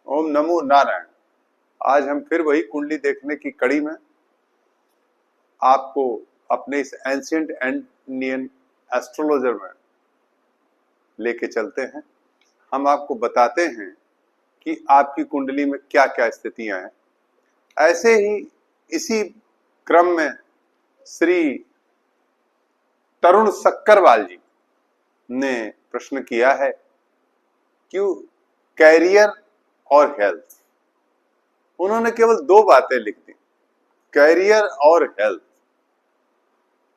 ओम नमो नारायण। आज हम फिर वही कुंडली देखने की कड़ी में आपको अपने इस एंशिएंट इंडियन एस्ट्रोलॉजर में लेके चलते हैं। हम आपको बताते हैं कि आपकी कुंडली में क्या क्या स्थितियां हैं। ऐसे ही इसी क्रम में श्री तरुण सक्करवाल जी ने प्रश्न किया है कि कैरियर और हेल्थ। उन्होंने केवल दो बातें लिख दी, कैरियर और हेल्थ।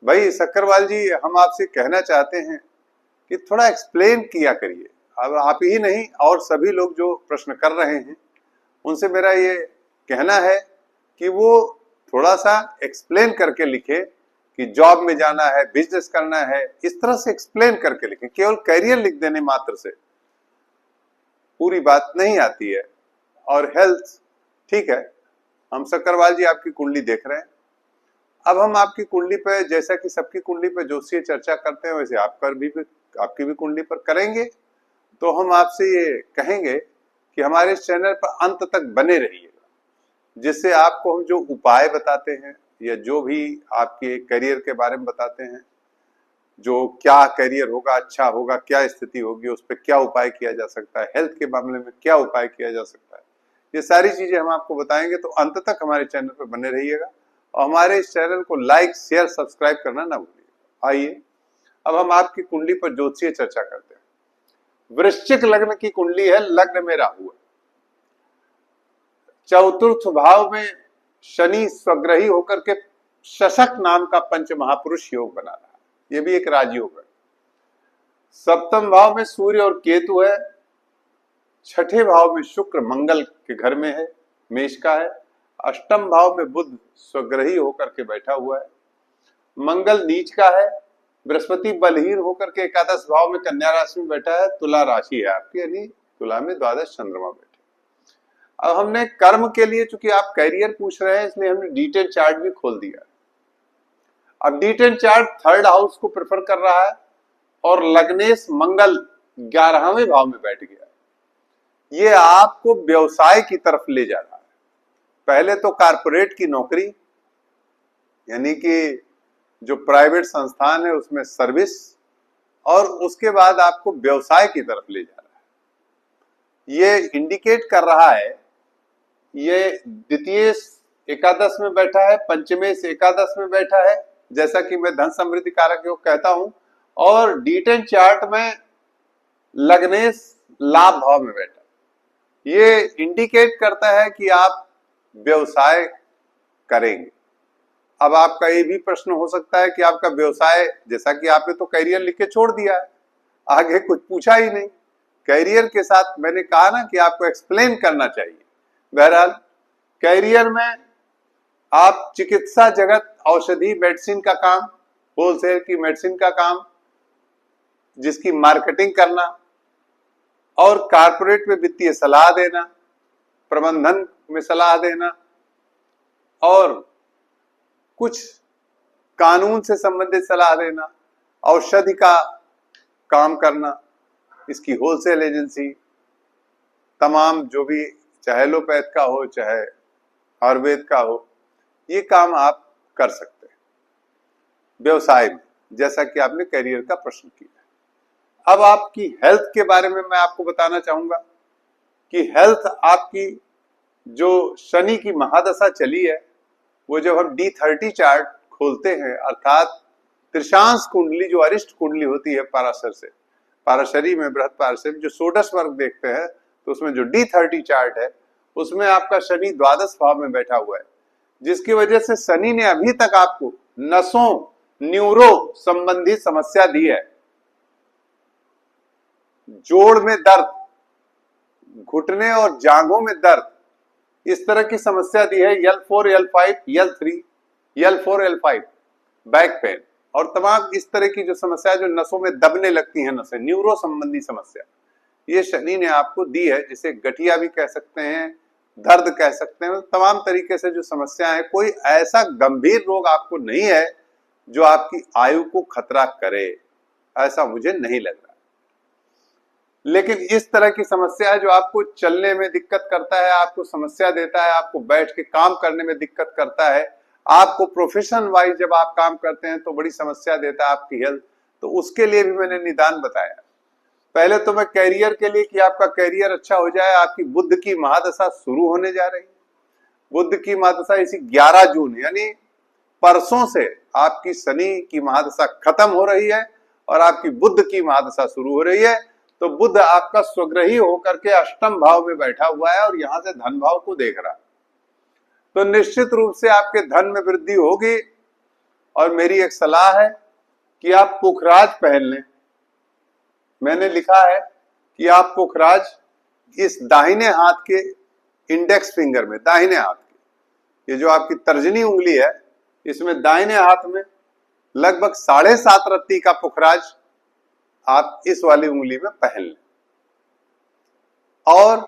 भाई सक्करवाल जी, हम आपसे कहना चाहते हैं कि थोड़ा एक्सप्लेन किया करिए। अब आप ही नहीं और सभी लोग जो प्रश्न कर रहे हैं उनसे मेरा ये कहना है कि वो थोड़ा सा एक्सप्लेन करके लिखे कि जॉब में जाना है, बिजनेस करना है, इस तरह से एक्सप्लेन करके लिखे। केवल कैरियर लिख देने मात्र से पूरी बात नहीं आती है। और हेल्थ ठीक है, हम सक्करवाल जी आपकी कुंडली देख रहे हैं। अब हम आपकी कुंडली पे, जैसा कि सबकी कुंडली पे ज्योतिषीय चर्चा करते हैं, वैसे आपकी भी कुंडली पर करेंगे। तो हम आपसे ये कहेंगे कि हमारे इस चैनल पर अंत तक बने रहिएगा, जिससे आपको हम जो उपाय बताते हैं या जो भी आपके करियर के बारे में बताते हैं, जो क्या करियर होगा, अच्छा होगा, क्या स्थिति होगी, उस पर क्या उपाय किया जा सकता है, हेल्थ के मामले में क्या उपाय किया जा सकता है, ये सारी चीजें हम आपको बताएंगे। तो अंत तक हमारे चैनल पर बने रहिएगा और हमारे इस चैनल को लाइक, शेयर, सब्सक्राइब करना ना भूलिएगा। आइए अब हम आपकी कुंडली पर ज्योतिषीय चर्चा करते हैं। वृश्चिक लग्न की कुंडली है, लग्न में राहु है, चतुर्थ भाव में शनि स्वग्रही होकर के शशक नाम का पंच महापुरुष योग बना रहा है, ये भी एक राजयोग है। सप्तम भाव में सूर्य और केतु है, छठे भाव में शुक्र मंगल के घर में है, मेष का है। अष्टम भाव में बुध स्वग्रही होकर के बैठा हुआ है, मंगल नीच का है। बृहस्पति बलहीन होकर के एकादश भाव में कन्या राशि में बैठा है, तुला राशि है आपकी, यानी तुला में द्वादश चंद्रमा बैठे। अब हमने कर्म के लिए, चूंकि आप कैरियर पूछ रहे हैं, इसलिए हमने D10 चार्ट भी खोल दिया। अब D10 चार्ट थर्ड हाउस को प्रेफर कर रहा है और लग्नेश मंगल 11वें भाव में बैठ गया। ये आपको व्यवसाय की तरफ ले जा रहा है। पहले तो कारपोरेट की नौकरी, यानी कि जो प्राइवेट संस्थान है उसमें सर्विस, और उसके बाद आपको व्यवसाय की तरफ ले जा रहा है। ये इंडिकेट कर रहा है, ये द्वितीय एकादश में बैठा है, पंचमे से एकादश में बैठा है, जैसा कि मैं धन समृद्धि कारक योग कहता हूं। और D10 चार्ट में लग्नेश लाभ भाव में बैठा, ये इंडिकेट करता है कि आप व्यवसाय करेंगे। अब आपका ये भी प्रश्न हो सकता है कि आपका व्यवसाय, जैसा कि आपने तो कैरियर लिख के छोड़ दिया है, आगे कुछ पूछा ही नहीं। कैरियर के साथ मैंने कहा ना कि आपको एक्सप्लेन करना चाहिए। बहरहाल कैरियर में आप चिकित्सा जगत, औषधि, मेडिसिन का काम, होलसेल की मेडिसिन का काम, जिसकी मार्केटिंग करना, और कारपोरेट में वित्तीय सलाह देना, प्रबंधन में सलाह देना, और कुछ कानून से संबंधित सलाह देना, औषधि का काम करना, इसकी होलसेल एजेंसी, तमाम जो भी चाहे एलोपैथ का हो चाहे आयुर्वेद का हो, ये काम आप कर सकते हैं व्यवसाय में, जैसा कि आपने कैरियर का प्रश्न किया। अब आपकी हेल्थ के बारे में मैं आपको बताना चाहूंगा कि हेल्थ आपकी जो शनि की महादशा चली है, वो जब हम D30 चार्ट खोलते हैं, अर्थात त्रिशांश कुंडली, जो अरिष्ट कुंडली होती है पाराशर से, पाराशरी में बृहद पाराशर में जो षोडश वर्ग देखते हैं, तो उसमें जो D30 चार्ट है उसमें आपका शनि द्वादश भाव में बैठा हुआ है, जिसकी वजह से शनि ने अभी तक आपको नसों, न्यूरो संबंधी समस्या दी है। जोड़ में दर्द, घुटने और जांघों में दर्द, इस तरह की समस्या दी है। L4, L5, L3, L4, L5, back pain और तमाम इस तरह की जो समस्या, जो नसों में दबने लगती है नसें, न्यूरो संबंधी समस्या, ये शनि ने आपको दी है, जिसे गठिया भी कह सकते हैं, दर्द कह सकते हैं। तमाम तरीके से जो समस्या है, कोई ऐसा गंभीर रोग आपको नहीं है जो आपकी आयु को खतरा करे, ऐसा मुझे नहीं लग रहा। लेकिन इस तरह की समस्या है जो आपको चलने में दिक्कत करता है, आपको समस्या देता है, आपको बैठ के काम करने में दिक्कत करता है, आपको प्रोफेशन वाइज जब आप काम करते हैं तो बड़ी समस्या देता है आपकी हेल्थ, तो उसके लिए भी मैंने निदान बताया। पहले तो मैं कैरियर के लिए कि आपका कैरियर अच्छा हो जाए, आपकी बुध की महादशा शुरू होने जा रही है। बुध की महादशा इसी 11 जून यानी परसों से आपकी शनि की महादशा खत्म हो रही है और आपकी बुध की महादशा शुरू हो रही है। तो बुध आपका स्वग्रही होकर के अष्टम भाव में बैठा हुआ है और यहां से धन भाव को देख रहा है, तो निश्चित रूप से आपके धन में वृद्धि होगी। और मेरी एक सलाह है कि आप पुखराज पहन लें। मैंने लिखा है कि आप पुखराज इस दाहिने हाथ के इंडेक्स फिंगर में, दाहिने हाथ के, ये जो आपकी तर्जनी उंगली है, इसमें दाहिने हाथ में लगभग 7.5 रत्ती का पुखराज आप इस वाली उंगली में पहन लें। और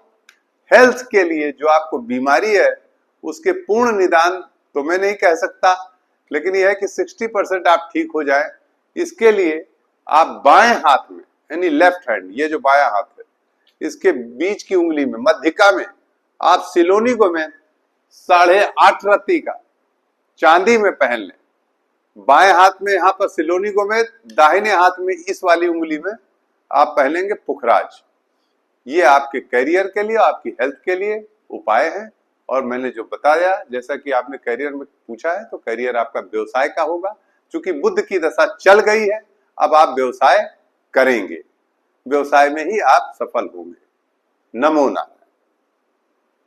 हेल्थ के लिए जो आपको बीमारी है उसके पूर्ण निदान तो मैं नहीं कह सकता, लेकिन यह है कि 60% आप ठीक हो जाए। इसके लिए आप बाएं हाथ में यानी लेफ्ट हैंड, ये जो बायां हाथ है, इसके बीच की उंगली में मध्यिका में आप सिलोनी को में 8.5 रत्ती का चांदी में पहन लें। बाएं हाथ में यहां पर सिलोनी को में, दाहिने हाथ में इस वाली उंगली में आप पहनेंगे पुखराज। ये आपके करियर के लिए, आपकी हेल्थ के लिए उपाय है। और मैंने जो बताया, जैसा कि आपने करियर में पूछा है, तो करियर आपका व्यवसाय का होगा। क्योंकि बुध की दशा चल गई है, अब आप व्यवसाय करेंगे, व्यवसाय में ही आप सफल होंगे। नमो नारायण।